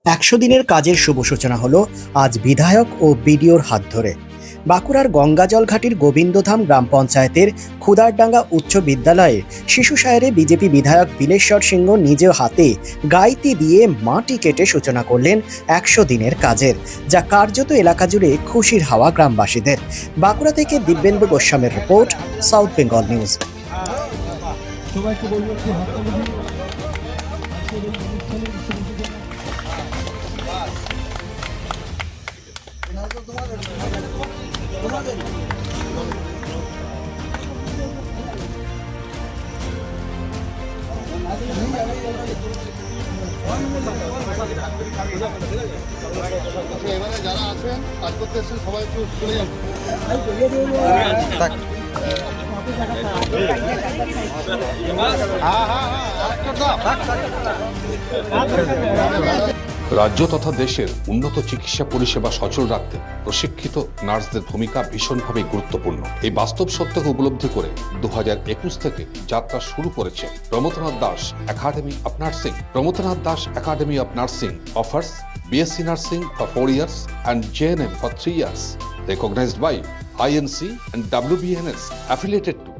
100 দিনের কাজের শুভ সূচনা হলো আজ বিধায়ক ও বিডিওর হাত ধরে। বাঁকুড়ার গঙ্গাজল ঘাটির গোবিন্দধাম গ্রাম পঞ্চায়েতের খুদারডাঙ্গা উচ্চ বিদ্যালয়ে শিশু সায়রে বিজেপি বিধায়ক বিলেশ্বর সিংহ নিজ হাতে গাইতি দিয়ে মাটি কেটে সূচনা করলেন 100 দিনের কাজের, যা কার্যত এলাকা জুড়ে খুশির হাওয়া গ্রামবাসীদের। বাঁকুড়া থেকে দিব্যেন্দু গোস্বামীর রিপোর্ট, সাউথ বেঙ্গল নিউজ। এবারে যারা আছেন কাজ করতে এসেছেন সবাই একটু চলে যান। রাজ্য তথা দেশের উন্নত চিকিৎসা পরিষেবা সচল রাখতে প্রশিক্ষিত নার্সদের ভূমিকা ভীষণভাবে গুরুত্বপূর্ণ। এই বাস্তব সত্যকে উপলব্ধি করে 2021 থেকে যাত্রা শুরু করেছে Pramathanath Das academy of nursing. Pramathanath Das academy of nursing offers BSc Nursing for 4 years and JNM for 3 years, recognized by INC and WBNS, affiliated to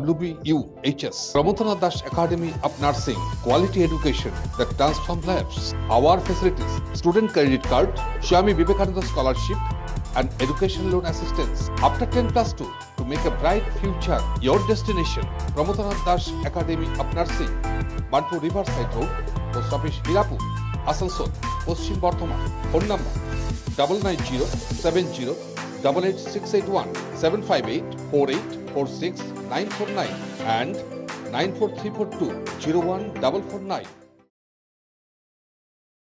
WBUHS. Pramotanath Das Academy of Nursing, quality education that transforms lives. Our facilities: student credit card, Swami Vivekananda scholarship, and education loan assistance. After 10+2, to make a bright future your destination. Pramotanath Das Academy of Nursing, Banpur Riverside Road, Post Office Hirapur, Asansol, Paschim Bardhaman. Phone number 9907088681, 7584846 949 and 94342 01449.